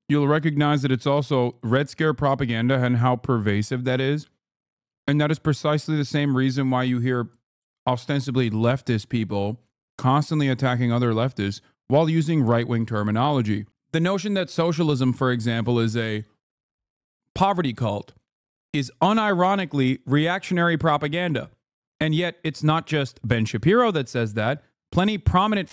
you'll recognize that it's also Red Scare propaganda and how pervasive that is. And that is precisely the same reason why you hear ostensibly leftist people constantly attacking other leftists while using right-wing terminology. The notion that socialism, for example, is a poverty cult is unironically reactionary propaganda. And yet it's not just Ben Shapiro that says that. Plenty prominent...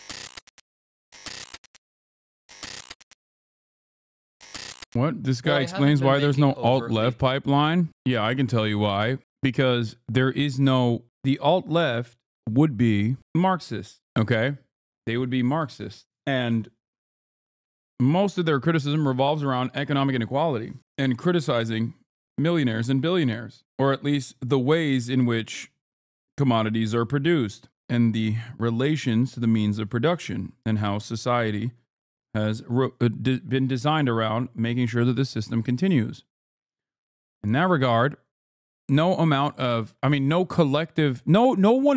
What? This guy explains why there's no alt-left pipeline? Yeah, I can tell you why. Because there is no... The alt-left would be Marxist, okay? They would be Marxist. And most of their criticism revolves around economic inequality and criticizing millionaires and billionaires, or at least the ways in which commodities are produced and the relations to the means of production and how society has been designed around making sure that the system continues. In that regard, no one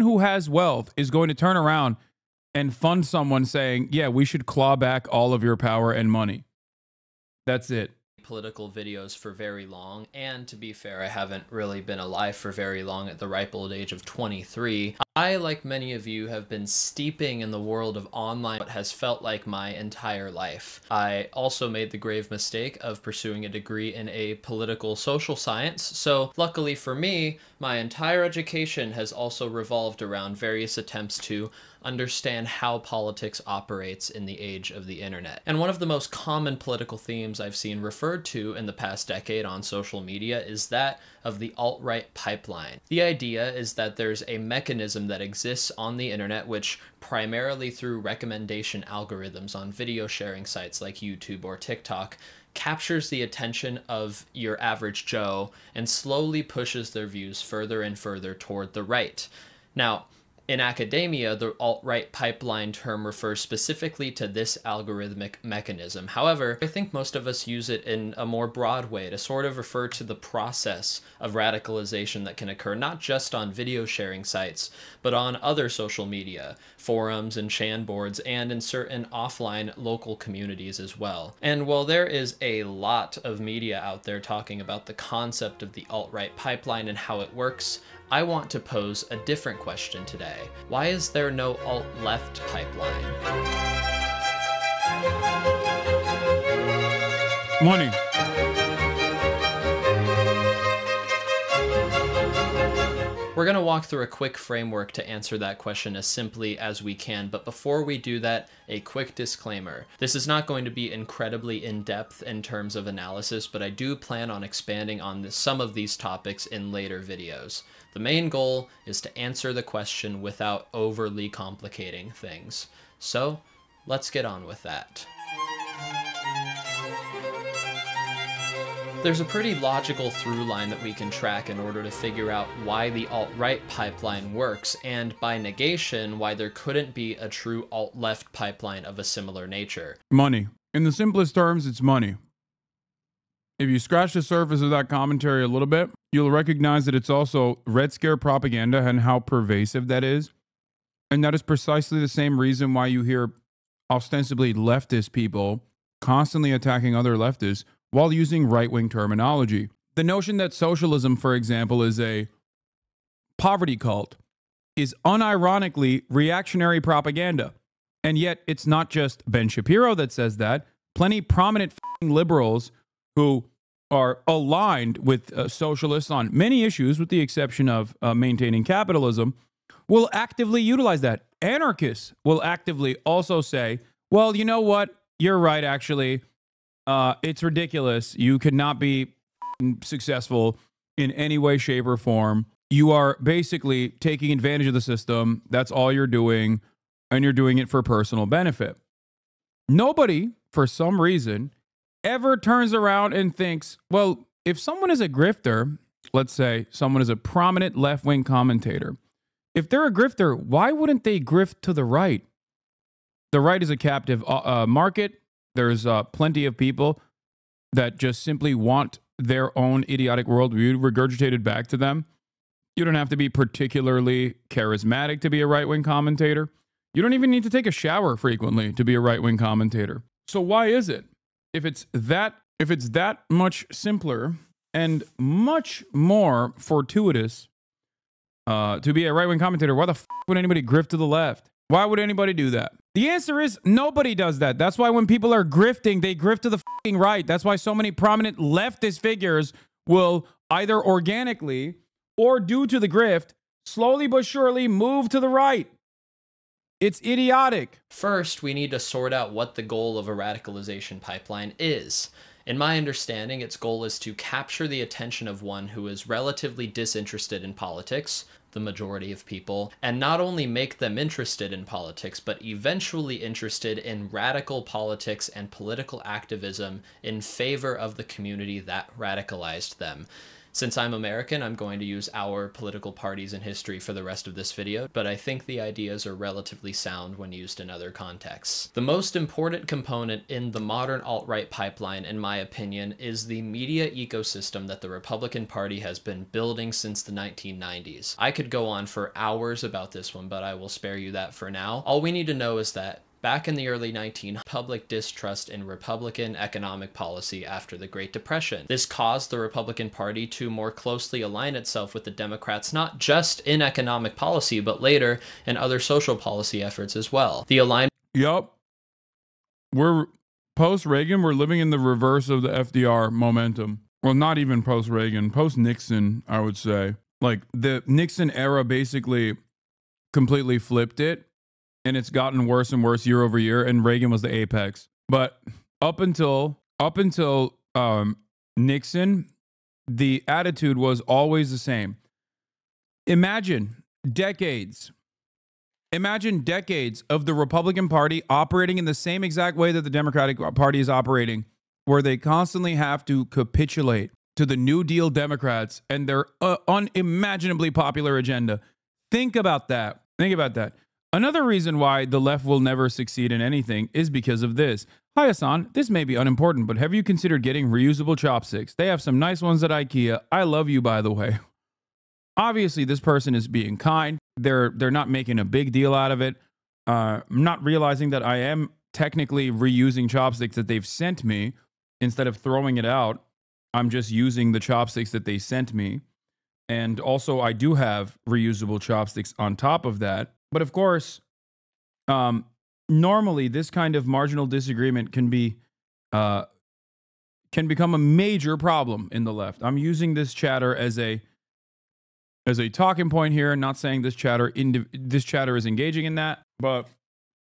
who has wealth is going to turn around and fund someone saying, yeah, we should claw back all of your power and money. That's it. Political videos for very long, and to be fair, I haven't really been alive for very long at the ripe old age of 23. I, like many of you, have been steeping in the world of online what has felt like my entire life. I also made the grave mistake of pursuing a degree in a political social science, so luckily for me, my entire education has also revolved around various attempts to understand how politics operates in the age of the internet. And one of the most common political themes I've seen referred to in the past decade on social media is that of the alt-right pipeline. The idea is that there's a mechanism that exists on the internet which, primarily through recommendation algorithms on video sharing sites like YouTube or TikTok, captures the attention of your average Joe and slowly pushes their views further and further toward the right. Now, in academia, the alt-right pipeline term refers specifically to this algorithmic mechanism. However, I think most of us use it in a more broad way to sort of refer to the process of radicalization that can occur not just on video sharing sites, but on other social media, forums and chan boards, and in certain offline local communities as well. And while there is a lot of media out there talking about the concept of the alt-right pipeline and how it works, I want to pose a different question today. Why is there no alt-left pipeline? Money. We're going to walk through a quick framework to answer that question as simply as we can, but before we do that, a quick disclaimer. This is not going to be incredibly in-depth in terms of analysis, but I do plan on expanding on some of these topics in later videos. The main goal is to answer the question without overly complicating things. So, let's get on with that. There's a pretty logical through line that we can track in order to figure out why the alt-right pipeline works, and by negation, why there couldn't be a true alt-left pipeline of a similar nature. Money. In the simplest terms, it's money. If you scratch the surface of that commentary a little bit, you'll recognize that it's also Red Scare propaganda and how pervasive that is. And that is precisely the same reason why you hear ostensibly leftist people constantly attacking other leftists while using right-wing terminology. The notion that socialism, for example, is a poverty cult is unironically reactionary propaganda. And yet it's not just Ben Shapiro that says that. Plenty prominent liberals who are aligned with socialists on many issues, with the exception of maintaining capitalism, will actively utilize that. Anarchists will actively also say, well, you know what? You're right, actually. It's ridiculous. You could not be successful in any way, shape, or form. You are basically taking advantage of the system. That's all you're doing, and you're doing it for personal benefit. Nobody, for some reason, ever turns around and thinks, well, if someone is a grifter, let's say someone is a prominent left-wing commentator, if they're a grifter, why wouldn't they grift to the right? The right is a captive market. There's plenty of people that just simply want their own idiotic worldview regurgitated back to them. You don't have to be particularly charismatic to be a right-wing commentator. You don't even need to take a shower frequently to be a right-wing commentator. So why is it? if it's that much simpler and much more fortuitous to be a right-wing commentator, why the f would anybody grift to the left? Why would anybody do that? The answer is nobody does that. That's why when people are grifting, they grift to the f***ing right. That's why so many prominent leftist figures will either organically or due to the grift, slowly but surely move to the right. It's idiotic. First, we need to sort out what the goal of a radicalization pipeline is. In my understanding, its goal is to capture the attention of one who is relatively disinterested in politics, the majority of people, and not only make them interested in politics, but eventually interested in radical politics and political activism in favor of the community that radicalized them. Since I'm American, I'm going to use our political parties in history for the rest of this video, but I think the ideas are relatively sound when used in other contexts. The most important component in the modern alt-right pipeline, in my opinion, is the media ecosystem that the Republican Party has been building since the 1990s. I could go on for hours about this one, but I will spare you that for now. All we need to know is that back in the early 1900s, public distrust in Republican economic policy after the Great Depression. This caused the Republican Party to more closely align itself with the Democrats, not just in economic policy, but later in other social policy efforts as well. The alignment... Yup. We're post-Reagan, we're living in the reverse of the FDR momentum. Well, not even post-Reagan, post-Nixon, I would say. Like, the Nixon era basically completely flipped it. And it's gotten worse and worse year over year, and Reagan was the apex. But up until Nixon, the attitude was always the same. Imagine decades of the Republican Party operating in the same exact way that the Democratic Party is operating, where they constantly have to capitulate to the New Deal Democrats and their unimaginably popular agenda. Think about that. Think about that. Another reason why the left will never succeed in anything is because of this. Hi, Hasan. This may be unimportant, but have you considered getting reusable chopsticks? They have some nice ones at IKEA. I love you, by the way. Obviously, this person is being kind. They're not making a big deal out of it. Not realizing that I am technically reusing chopsticks that they've sent me. Instead of throwing it out, I'm just using the chopsticks that they sent me. And also, I do have reusable chopsticks on top of that. But of course, normally this kind of marginal disagreement can become a major problem in the left. I'm using this chatter as a talking point here. Not saying this chatter is engaging in that, but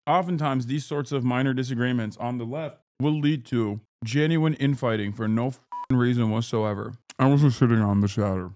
oftentimes these sorts of minor disagreements on the left will lead to genuine infighting for no reason whatsoever. I wasn't sitting on the chatter.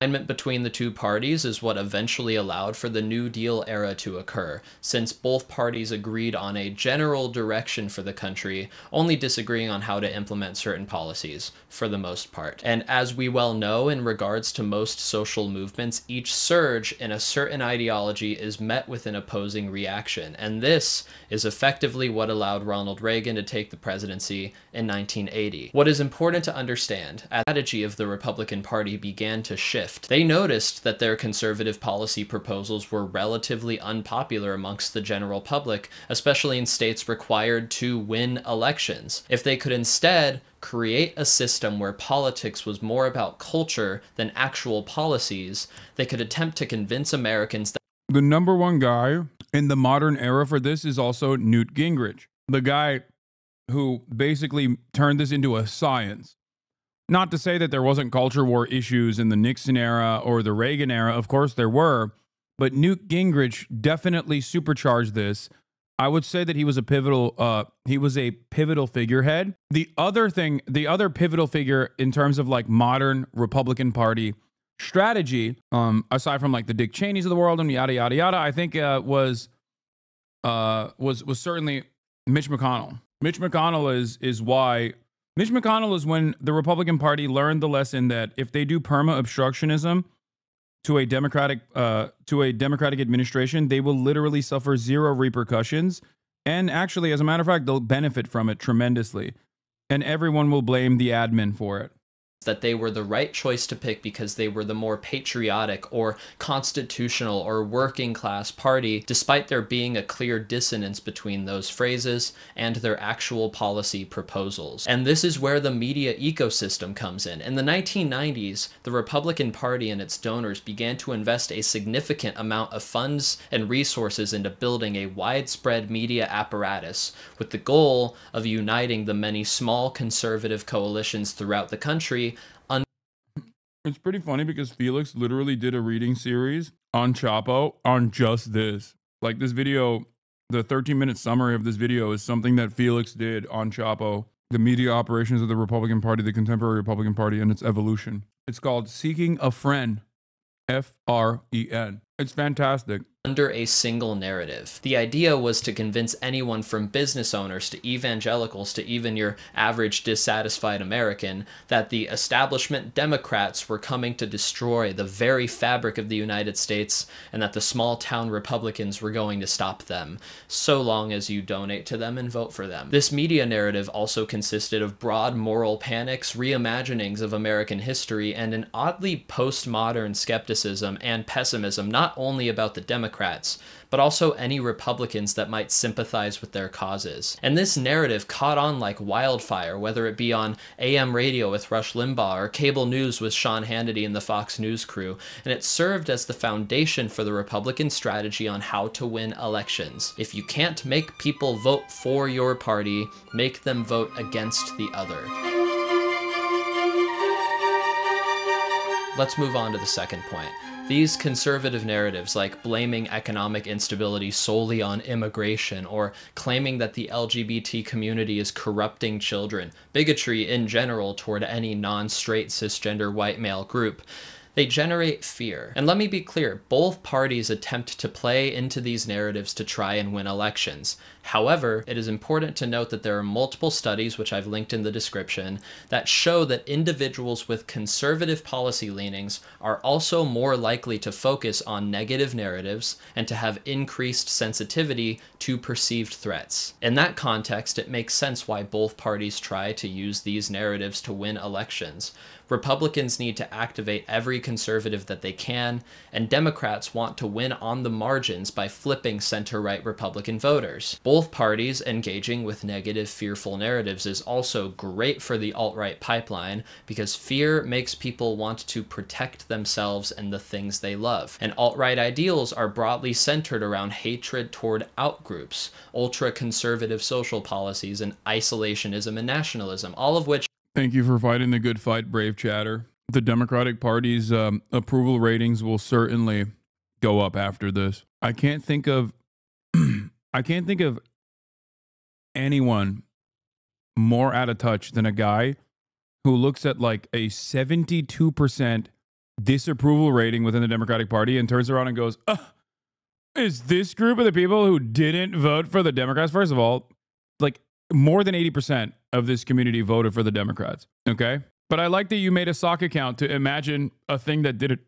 Alignment between the two parties is what eventually allowed for the New Deal era to occur, since both parties agreed on a general direction for the country, only disagreeing on how to implement certain policies, for the most part. And as we well know, in regards to most social movements, each surge in a certain ideology is met with an opposing reaction, and this is effectively what allowed Ronald Reagan to take the presidency in 1980. What is important to understand, as the strategy of the Republican Party began to shift, they noticed that their conservative policy proposals were relatively unpopular amongst the general public, especially in states required to win elections. If they could instead create a system where politics was more about culture than actual policies, they could attempt to convince Americans that the number one guy in the modern era for this is also Newt Gingrich, the guy who basically turned this into a science. Not to say that there wasn't culture war issues in the Nixon era or the Reagan era. Of course there were. But Newt Gingrich definitely supercharged this. I would say that he was a pivotal figurehead. The other pivotal figure in terms of like modern Republican Party strategy, aside from like the Dick Cheneys of the world and yada yada yada, I think was certainly Mitch McConnell. Mitch McConnell is when the Republican Party learned the lesson that if they do perma-obstructionism to a Democratic administration, they will literally suffer zero repercussions. And actually, as a matter of fact, they'll benefit from it tremendously. And everyone will blame the admin for it. that they were the right choice to pick because they were the more patriotic or constitutional or working class party, despite there being a clear dissonance between those phrases and their actual policy proposals. And this is where the media ecosystem comes in. In the 1990s, the Republican Party and its donors began to invest a significant amount of funds and resources into building a widespread media apparatus with the goal of uniting the many small conservative coalitions throughout the country. It's pretty funny because Felix literally did a reading series on Chapo on just this. Like this video, the 13-minute summary of this video is something that Felix did on Chapo, the media operations of the Republican Party, the contemporary Republican Party, and its evolution. It's called Seeking a Friend, F-R-E-N. It's fantastic. Under a single narrative. The idea was to convince anyone from business owners to evangelicals to even your average dissatisfied American that the establishment Democrats were coming to destroy the very fabric of the United States and that the small town Republicans were going to stop them, so long as you donate to them and vote for them. This media narrative also consisted of broad moral panics, reimaginings of American history, and an oddly postmodern skepticism and pessimism not only about the Democrats, but also any Republicans that might sympathize with their causes. And this narrative caught on like wildfire, whether it be on AM radio with Rush Limbaugh or cable news with Sean Hannity and the Fox News crew, and it served as the foundation for the Republican strategy on how to win elections. If you can't make people vote for your party, make them vote against the other. Let's move on to the second point. These conservative narratives, like blaming economic instability solely on immigration or claiming that the LGBT community is corrupting children, bigotry in general toward any non-straight cisgender white male group, they generate fear. And let me be clear, both parties attempt to play into these narratives to try and win elections. However, it is important to note that there are multiple studies, which I've linked in the description, that show that individuals with conservative policy leanings are also more likely to focus on negative narratives and to have increased sensitivity to perceived threats. In that context, it makes sense why both parties try to use these narratives to win elections. Republicans need to activate every conservative that they can, and Democrats want to win on the margins by flipping center-right Republican voters. Both parties engaging with negative, fearful narratives is also great for the alt-right pipeline because fear makes people want to protect themselves and the things they love. And alt-right ideals are broadly centered around hatred toward outgroups, ultra-conservative social policies, and isolationism and nationalism, all of which. Thank you for fighting the good fight, brave chatter. The Democratic Party's approval ratings will certainly go up after this. I can't think of anyone more out of touch than a guy who looks at like a 72% disapproval rating within the Democratic Party and turns around and goes, is this group of the people who didn't vote for the Democrats? First of all, like more than 80% of this community voted for the Democrats. Okay. But I like that you made a sock account to imagine a thing that didn't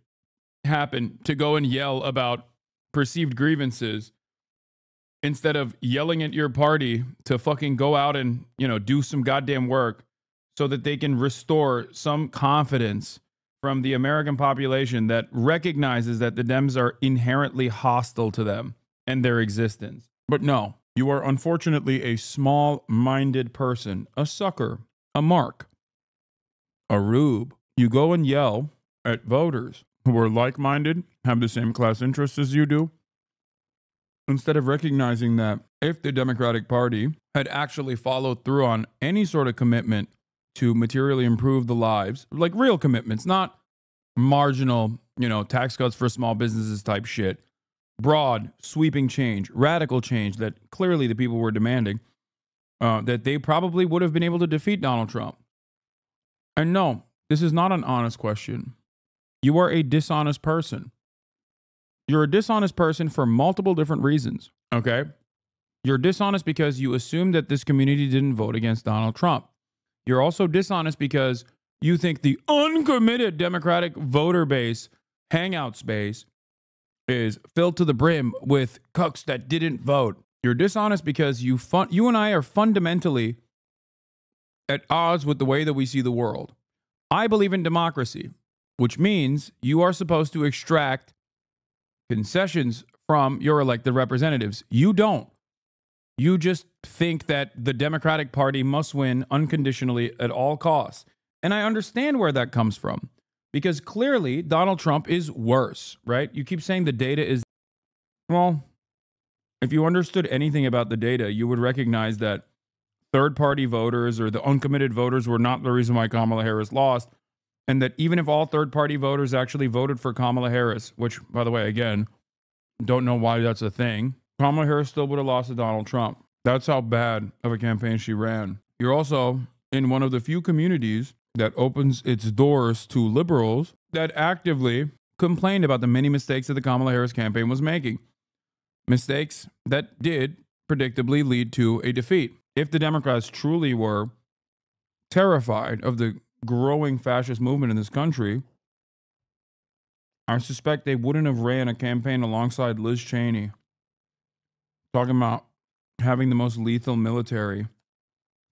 happen, to go and yell about perceived grievances instead of yelling at your party to fucking go out and, do some goddamn work so that they can restore some confidence from the American population that recognizes that the Dems are inherently hostile to them and their existence. But no. You are unfortunately a small-minded person, a sucker, a mark, a rube. You go and yell at voters who are like-minded, have the same class interests as you do, instead of recognizing that if the Democratic Party had actually followed through on any sort of commitment to materially improve the lives, like real commitments, not marginal, tax cuts for small businesses type shit, broad, sweeping change, radical change that clearly the people were demanding, that they probably would have been able to defeat Donald Trump. And no, this is not an honest question. You are a dishonest person. You're a dishonest person for multiple different reasons, okay? You're dishonest because you assume that this community didn't vote against Donald Trump. You're also dishonest because you think the uncommitted Democratic voter base, hangout space, is filled to the brim with cucks that didn't vote. You're dishonest because you and I are fundamentally at odds with the way that we see the world. I believe in democracy, which means you are supposed to extract concessions from your elected representatives. You don't. You just think that the Democratic Party must win unconditionally at all costs. And I understand where that comes from, because clearly Donald Trump is worse, right? You keep saying the data is, well, if you understood anything about the data, you would recognize that third-party voters or the uncommitted voters were not the reason why Kamala Harris lost, and that even if all third-party voters actually voted for Kamala Harris, which, by the way, again, don't know why that's a thing, Kamala Harris still would have lost to Donald Trump. That's how bad of a campaign she ran. You're also in one of the few communities that opens its doors to liberals that actively complained about the many mistakes that the Kamala Harris campaign was making. Mistakes that did predictably lead to a defeat. If the Democrats truly were terrified of the growing fascist movement in this country, I suspect they wouldn't have ran a campaign alongside Liz Cheney, talking about having the most lethal military,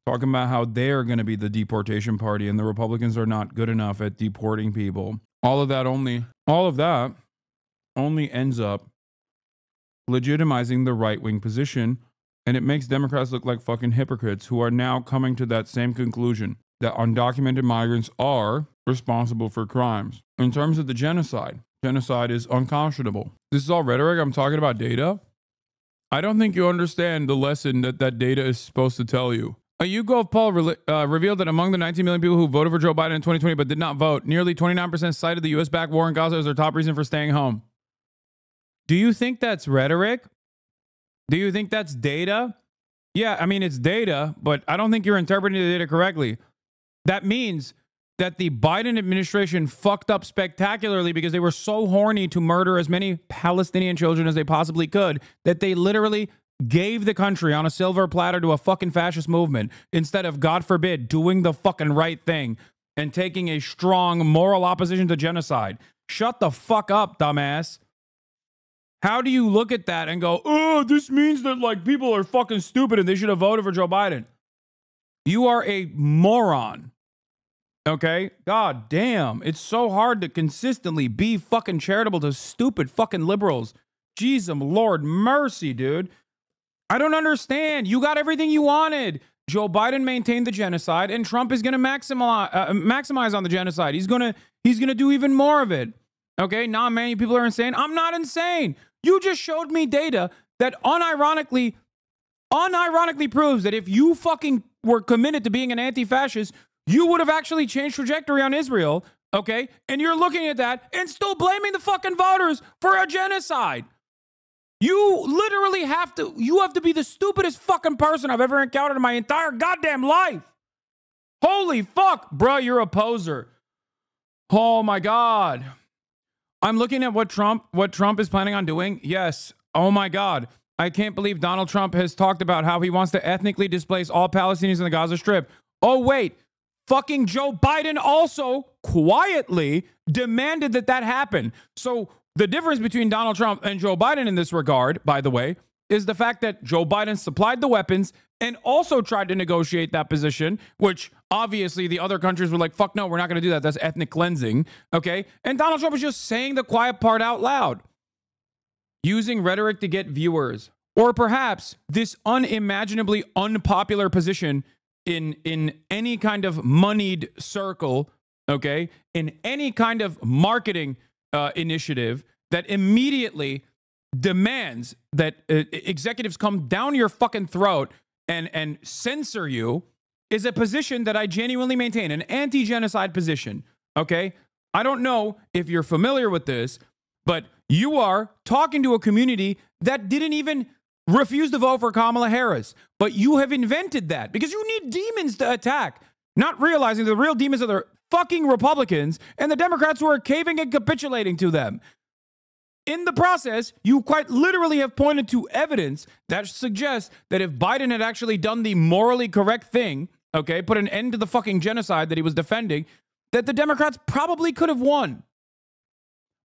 talking about how they're going to be the deportation party and the Republicans are not good enough at deporting people. All of that only ends up legitimizing the right-wing position, and it makes Democrats look like fucking hypocrites who are now coming to that same conclusion, that undocumented migrants are responsible for crimes. In terms of the genocide is unconscionable. This is all rhetoric. I'm talking about data. I don't think you understand the lesson that data is supposed to tell you. A YouGov poll revealed that among the 19 million people who voted for Joe Biden in 2020 but did not vote, nearly 29% cited the U.S.-backed war in Gaza as their top reason for staying home. Do you think that's rhetoric? Do you think that's data? Yeah, I mean, it's data, but I don't think you're interpreting the data correctly. That means that the Biden administration fucked up spectacularly because they were so horny to murder as many Palestinian children as they possibly could that they literally gave the country on a silver platter to a fucking fascist movement instead of, God forbid, doing the fucking right thing and taking a strong moral opposition to genocide. Shut the fuck up, dumbass. How do you look at that and go, oh, this means that like people are fucking stupid and they should have voted for Joe Biden? You are a moron. Okay? God damn. It's so hard to consistently be fucking charitable to stupid fucking liberals. Jesus, Lord mercy, dude. I don't understand. You got everything you wanted. Joe Biden maintained the genocide and Trump is going to maximize on the genocide. He's going to do even more of it. Okay? Not many people are insane. I'm not insane. You just showed me data that unironically proves that if you fucking were committed to being an anti-fascist, you would have actually changed trajectory on Israel, okay? And you're looking at that and still blaming the fucking voters for a genocide. You literally have to be the stupidest fucking person I've ever encountered in my entire goddamn life. Holy fuck, bro, you're a poser. Oh my God. I'm looking at what Trump is planning on doing. Yes. Oh my God. I can't believe Donald Trump has talked about how he wants to ethnically displace all Palestinians in the Gaza Strip. Oh, wait. Fucking Joe Biden also quietly demanded that happen. So the difference between Donald Trump and Joe Biden in this regard, by the way, is the fact that Joe Biden supplied the weapons and also tried to negotiate that position, which obviously the other countries were like, fuck no, we're not going to do that. That's ethnic cleansing. Okay. And Donald Trump was just saying the quiet part out loud, using rhetoric to get viewers, or perhaps this unimaginably unpopular position in any kind of moneyed circle. Okay. In any kind of marketing initiative that immediately demands that executives come down your fucking throat and censor you, is a position that I genuinely maintain, an anti-genocide position, okay? I don't know if you're familiar with this, but you are talking to a community that didn't even refuse to vote for Kamala Harris, but you have invented that because you need demons to attack, not realizing the real demons are the fucking Republicans and the Democrats who are caving and capitulating to them. In the process, you quite literally have pointed to evidence that suggests that if Biden had actually done the morally correct thing, okay, put an end to the fucking genocide that he was defending, that the Democrats probably could have won.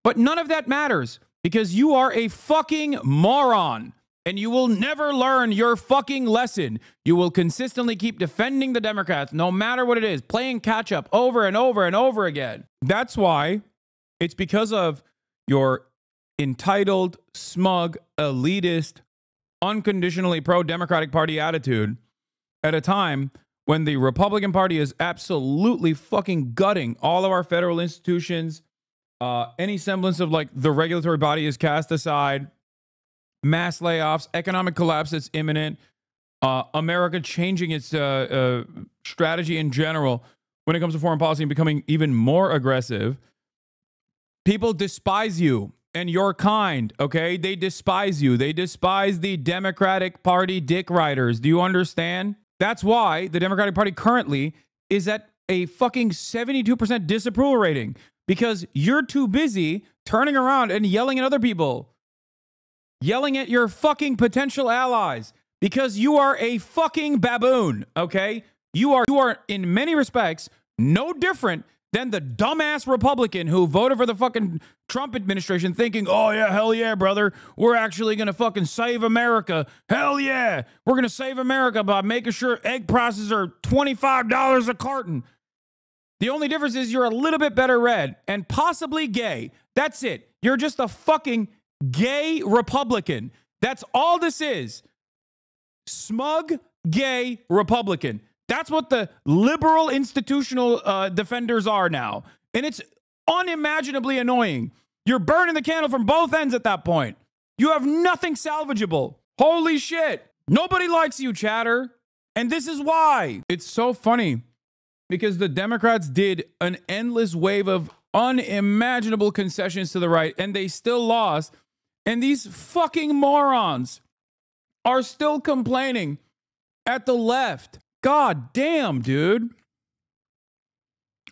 But none of that matters because you are a fucking moron. And you will never learn your fucking lesson. You will consistently keep defending the Democrats, no matter what it is, playing catch up over and over and over again. That's why it's because of your entitled, smug, elitist, unconditionally pro-Democratic Party attitude at a time when the Republican Party is absolutely fucking gutting all of our federal institutions. Any semblance of like the regulatory body is cast aside. Mass layoffs, economic collapse that's imminent, America changing its strategy in general when it comes to foreign policy and becoming even more aggressive. People despise you and your kind, okay? They despise you. They despise the Democratic Party dick riders. Do you understand? That's why the Democratic Party currently is at a fucking 72% disapproval rating, because you're too busy turning around and yelling at other people. Yelling at your fucking potential allies because you are a fucking baboon, okay? You are in many respects no different than the dumbass Republican who voted for the fucking Trump administration thinking, oh yeah, hell yeah, brother, we're actually gonna fucking save America. Hell yeah, we're gonna save America by making sure egg prices are $25 a carton. The only difference is you're a little bit better read and possibly gay. That's it. You're just a fucking gay Republican. That's all this is. Smug, gay Republican. That's what the liberal institutional defenders are now. And it's unimaginably annoying. You're burning the candle from both ends at that point. You have nothing salvageable. Holy shit. Nobody likes you, chatter. And this is why. It's so funny because the Democrats did an endless wave of unimaginable concessions to the right and they still lost. And these fucking morons are still complaining at the left. God damn, dude.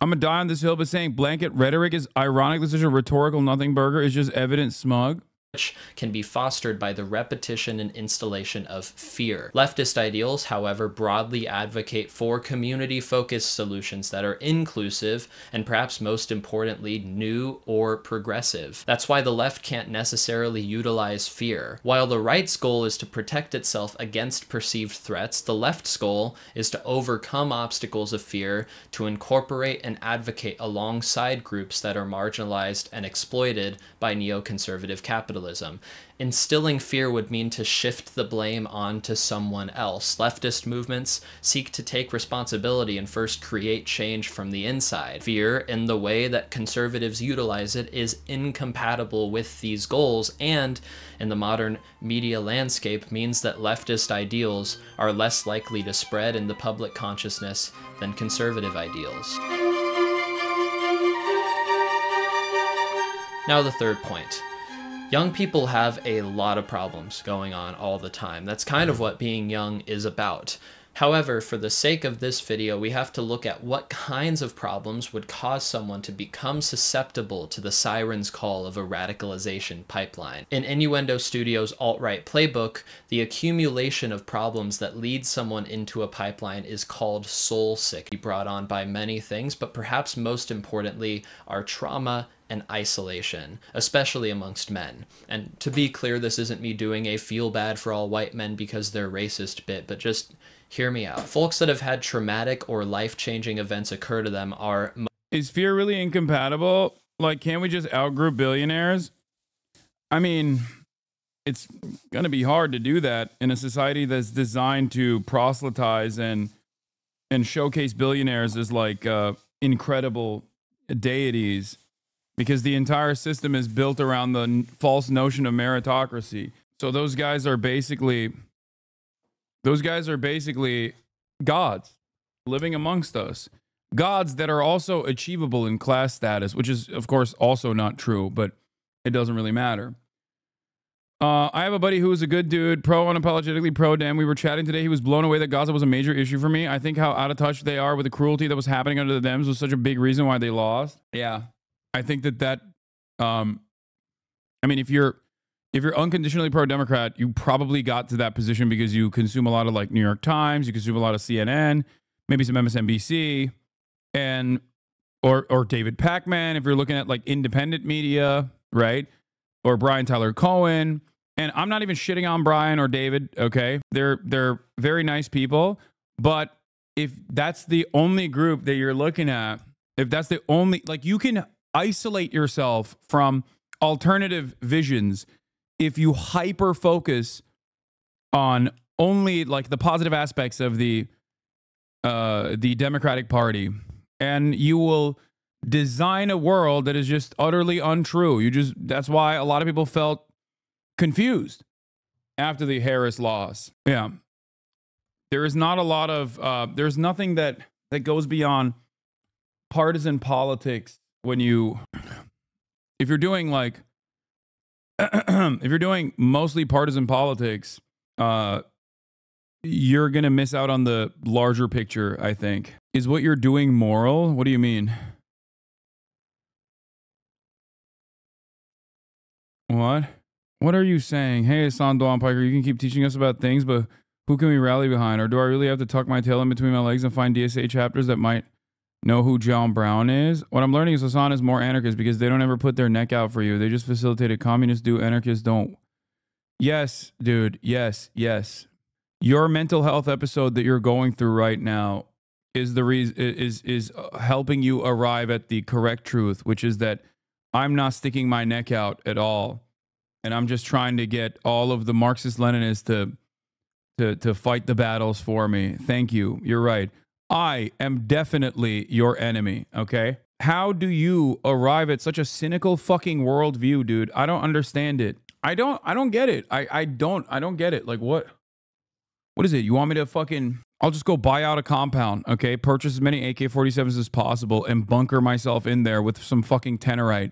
I'm going to die on this hill, but saying blanket rhetoric is ironic. This is a rhetorical nothing burger. It's just evident smug. Which can be fostered by the repetition and installation of fear. Leftist ideals, however, broadly advocate for community-focused solutions that are inclusive and perhaps most importantly, new or progressive. That's why the left can't necessarily utilize fear. While the right's goal is to protect itself against perceived threats, the left's goal is to overcome obstacles of fear, to incorporate and advocate alongside groups that are marginalized and exploited by neoconservative capitalism. Instilling fear would mean to shift the blame onto someone else. Leftist movements seek to take responsibility and first create change from the inside. Fear, in the way that conservatives utilize it, is incompatible with these goals, and in the modern media landscape means that leftist ideals are less likely to spread in the public consciousness than conservative ideals. Now the third point. Young people have a lot of problems going on all the time. That's kind of what being young is about. However, for the sake of this video, we have to look at what kinds of problems would cause someone to become susceptible to the siren's call of a radicalization pipeline. In Innuendo Studios' alt-right playbook, the accumulation of problems that lead someone into a pipeline is called soul sick, brought on by many things, but perhaps most importantly are trauma and isolation, especially amongst men. And to be clear, this isn't me doing a feel bad for all white men because they're racist bit, but just hear me out. Folks that have had traumatic or life-changing events occur to them are... Is fear really incompatible? Like, can't we just outgroup billionaires? I mean, it's going to be hard to do that in a society that's designed to proselytize and showcase billionaires as like incredible deities, because the entire system is built around the false notion of meritocracy. So those guys are basically gods living amongst us. Gods that are also achievable in class status, which is, of course, also not true, but it doesn't really matter. I have a buddy who is a good dude, unapologetically pro-Dem. We were chatting today. He was blown away that Gaza was a major issue for me. I think how out of touch they are with the cruelty that was happening under the Dems was such a big reason why they lost. Yeah. I think that I mean, if you're unconditionally pro-Democrat, you probably got to that position because you consume a lot of like New York Times, you consume a lot of CNN, maybe some MSNBC, and or David Pacman if you're looking at like independent media, right? Or Brian Tyler Cohen, And I'm not even shitting on Brian or David, okay? They're very nice people, but if that's the only group that you're looking at, if that's the only, like, you can isolate yourself from alternative visions if you hyper focus on only like the positive aspects of the Democratic Party, and you will design a world that is just utterly untrue. That's why a lot of people felt confused after the Harris loss. Yeah. There is not a lot of, there's nothing that goes beyond partisan politics when if you're doing like, if you're doing mostly partisan politics, you're going to miss out on the larger picture, I think. Is what you're doing moral? What do you mean? What? What are you saying? Hey, Hasan Piker, you can keep teaching us about things, but who can we rally behind? Or do I really have to tuck my tail in between my legs and find DSA chapters that might know who John Brown is? What I'm learning is Hasan is more anarchist because they don't ever put their neck out for you. They just facilitate it. Communists do, anarchists don't. Yes, dude. Yes, yes. Your mental health episode that you're going through right now is the reason is helping you arrive at the correct truth, which is that I'm not sticking my neck out at all, and I'm just trying to get all of the Marxist-Leninists to fight the battles for me. Thank you. You're right. I am definitely your enemy. Okay. How do you arrive at such a cynical fucking worldview, dude? I don't understand it. I don't get it. I don't get it. Like, what is it? You want me to fucking, I'll just go buy out a compound, okay? Purchase as many AK-47s as possible and bunker myself in there with some fucking Tenorite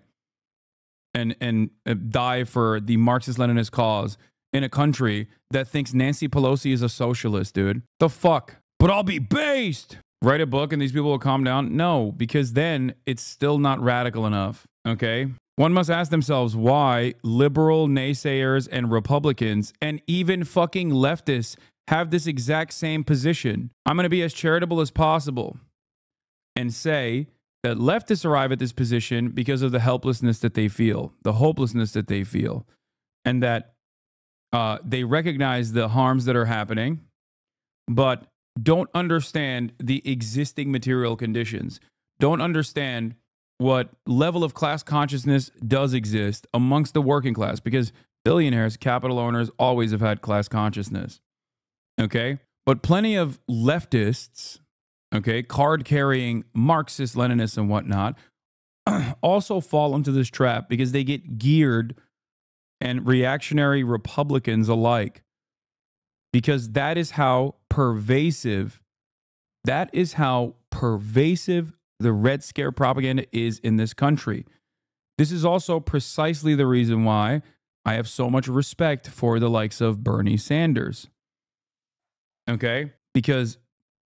and die for the Marxist-Leninist cause in a country that thinks Nancy Pelosi is a socialist, dude. The fuck? But I'll be based. Write a book and these people will calm down? No, because then it's still not radical enough, okay? One must ask themselves why liberal naysayers and Republicans and even fucking leftists have this exact same position. I'm going to be as charitable as possible and say that leftists arrive at this position because of the helplessness that they feel, the hopelessness that they feel, and that they recognize the harms that are happening, but don't understand the existing material conditions, don't understand what level of class consciousness does exist amongst the working class, because billionaires, capital owners always have had class consciousness. Okay. But plenty of leftists, okay, card carrying Marxist, Leninists and whatnot also fall into this trap because they get geared, and reactionary Republicans alike, because that is how pervasive the Red Scare propaganda is in this country. This is also precisely the reason why I have so much respect for the likes of Bernie Sanders. Okay? Because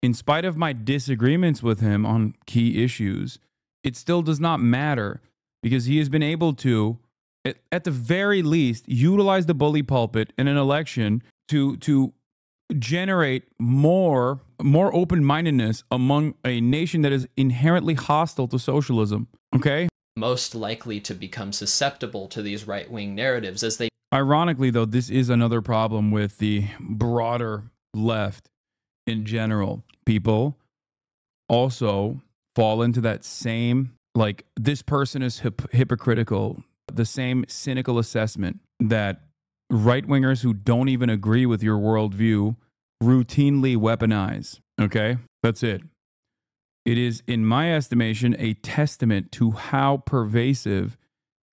in spite of my disagreements with him on key issues, it still does not matter, because he has been able to, at the very least, utilize the bully pulpit in an election to generate more open-mindedness among a nation that is inherently hostile to socialism. Okay? Most likely to become susceptible to these right-wing narratives as they... Ironically, though, this is another problem with the broader left in general. People also fall into that same, like, this person is hypocritical, the same cynical assessment that right-wingers who don't even agree with your worldview routinely weaponize. Okay? That's it. It is, in my estimation, a testament to how pervasive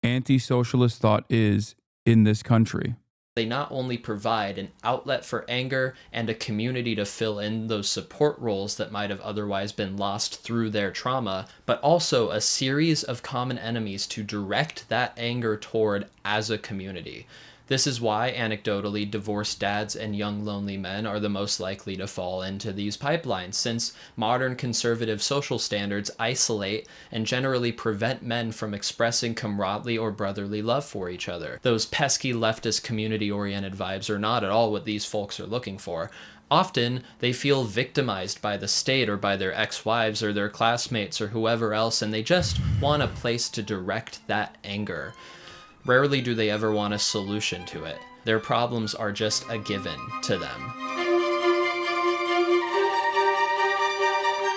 anti-socialist thought is in this country. They not only provide an outlet for anger and a community to fill in those support roles that might have otherwise been lost through their trauma, but also a series of common enemies to direct that anger toward as a community. This is why, anecdotally, divorced dads and young lonely men are the most likely to fall into these pipelines, since modern conservative social standards isolate and generally prevent men from expressing camaraderie or brotherly love for each other. Those pesky leftist community-oriented vibes are not at all what these folks are looking for. Often, they feel victimized by the state or by their ex-wives or their classmates or whoever else, and they just want a place to direct that anger. Rarely do they ever want a solution to it. Their problems are just a given to them.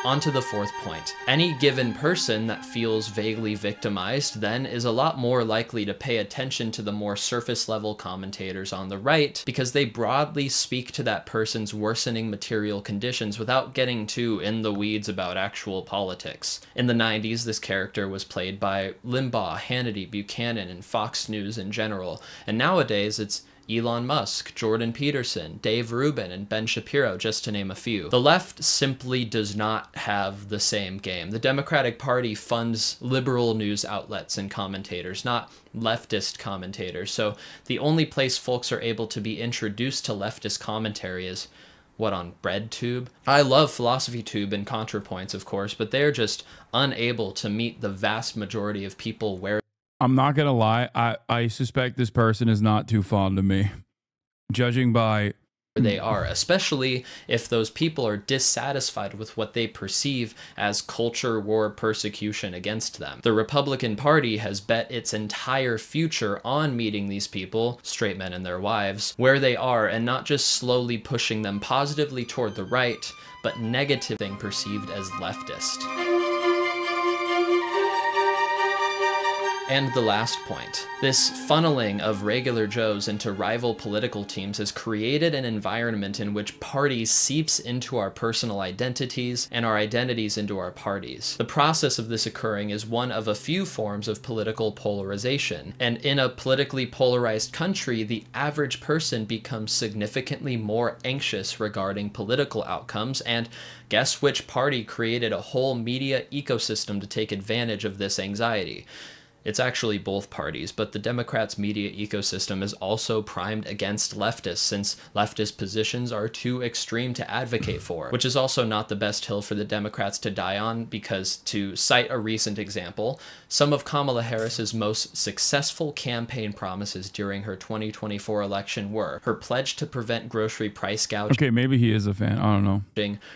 On to the fourth point. Any given person that feels vaguely victimized then is a lot more likely to pay attention to the more surface level commentators on the right, because they broadly speak to that person's worsening material conditions without getting too in the weeds about actual politics. In the 90s, this character was played by Limbaugh, Hannity, Buchanan, and Fox News in general, and nowadays it's Elon Musk, Jordan Peterson, Dave Rubin, and Ben Shapiro, just to name a few. The left simply does not have the same game. The Democratic Party funds liberal news outlets and commentators, not leftist commentators. So the only place folks are able to be introduced to leftist commentary is on BreadTube? I love PhilosophyTube and ContraPoints, of course, but they're just unable to meet the vast majority of people where I'm not going to lie. I suspect this person is not too fond of me, judging by they are, especially if those people are dissatisfied with what they perceive as culture war persecution against them. The Republican Party has bet its entire future on meeting these people, straight men and their wives, where they are, and not just slowly pushing them positively toward the right, but negative thing perceived as leftist. And the last point. This funneling of regular Joes into rival political teams has created an environment in which parties seeps into our personal identities and our identities into our parties. The process of this occurring is one of a few forms of political polarization. And in a politically polarized country, the average person becomes significantly more anxious regarding political outcomes, and guess which party created a whole media ecosystem to take advantage of this anxiety? It's actually both parties, but the Democrats' media ecosystem is also primed against leftists, since leftist positions are too extreme to advocate for, which is also not the best hill for the Democrats to die on, because, to cite a recent example, some of Kamala Harris's most successful campaign promises during her 2024 election were her pledge to prevent grocery price gouging. Okay, maybe he is a fan. I don't know.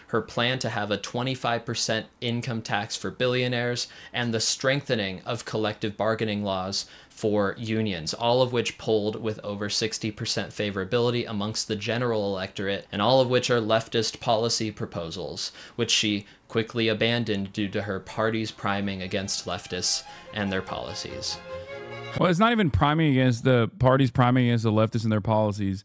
Her plan to have a 25% income tax for billionaires, and the strengthening of collective bargaining laws for unions, all of which polled with over 60% favorability amongst the general electorate, and all of which are leftist policy proposals, which she quickly abandoned due to her party's priming against leftists and their policies. Well, it's not even priming against the parties, priming against the leftists and their policies.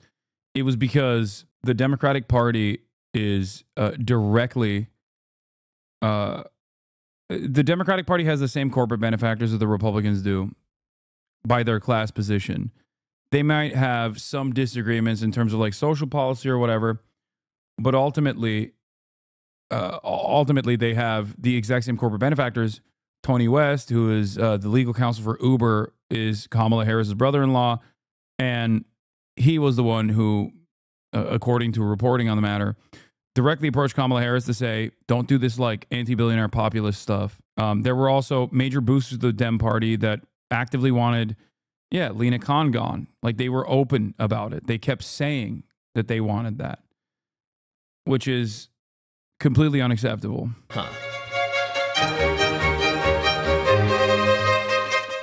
It was because the Democratic Party is directly... the Democratic Party has the same corporate benefactors that the Republicans do by their class position. They might have some disagreements in terms of like social policy or whatever, but ultimately they have the exact same corporate benefactors. Tony West, who is the legal counsel for Uber, is Kamala Harris's brother-in-law, and he was the one who, according to reporting on the matter, directly approached Kamala Harris to say, don't do this like anti-billionaire populist stuff. There were also major boosters of the Dem Party that actively wanted, Lena Khan gone. Like, they were open about it. They kept saying that they wanted that, which is completely unacceptable.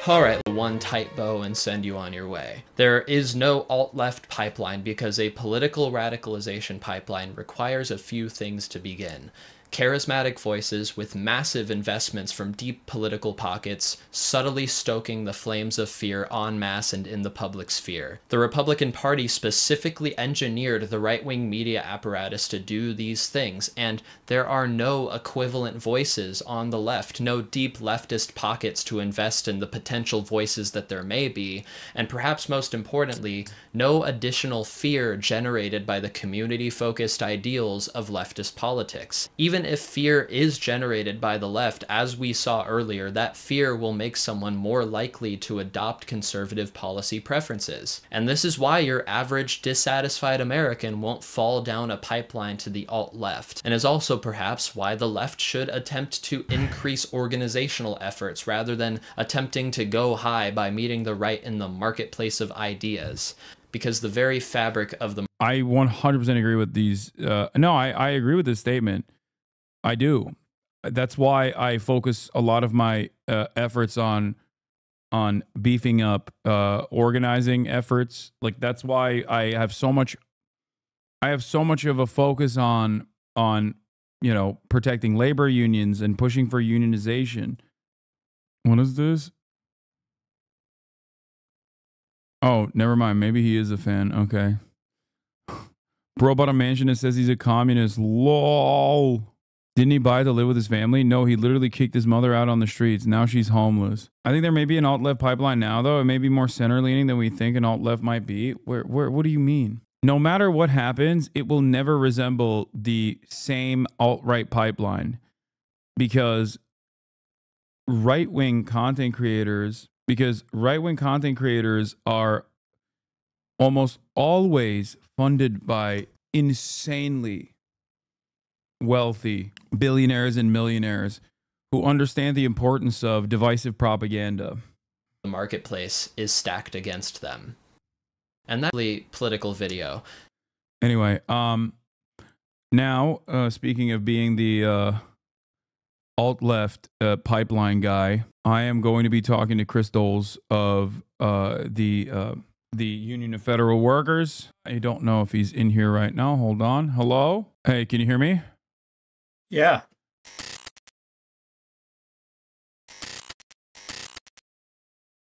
All right, one tight bow and send you on your way. There is no alt-left pipeline because a political radicalization pipeline requires a few things to begin. Charismatic voices with massive investments from deep political pockets, subtly stoking the flames of fear en masse and in the public sphere. The Republican Party specifically engineered the right-wing media apparatus to do these things, and there are no equivalent voices on the left, no deep leftist pockets to invest in the potential voices that there may be, and perhaps most importantly, no additional fear generated by the community-focused ideals of leftist politics. Even if fear is generated by the left, as we saw earlier, that fear will make someone more likely to adopt conservative policy preferences. And this is why your average dissatisfied American won't fall down a pipeline to the alt-left, and is also perhaps why the left should attempt to increase organizational efforts rather than attempting to go high by meeting the right in the marketplace of ideas. Because the very fabric of the... I 100% agree with these. I agree with this statement. I do. That's why I focus a lot of my efforts on on beefing up organizing efforts. Like that's why I have so much of a focus on you know, protecting labor unions and pushing for unionization. What is this? Oh, never mind. Maybe he is a fan. Okay. Bro bought a mansion and says he's a communist. LOL. Didn't he buy to live with his family? No, he literally kicked his mother out on the streets. Now she's homeless. I think there may be an alt-left pipeline now, though. It may be more center-leaning than we think an alt-left might be. What do you mean? No matter what happens, it will never resemble the same alt-right pipeline because right-wing content creators are almost always funded by insanely wealthy billionaires and millionaires who understand the importance of divisive propaganda. The marketplace is stacked against them. And that's really political video. Anyway, now, speaking of being the alt-left pipeline guy, I am going to be talking to Chris Doles of the Union of Federal Workers. I don't know if he's in here right now. Hold on. Hello? Hey, can you hear me? Yeah.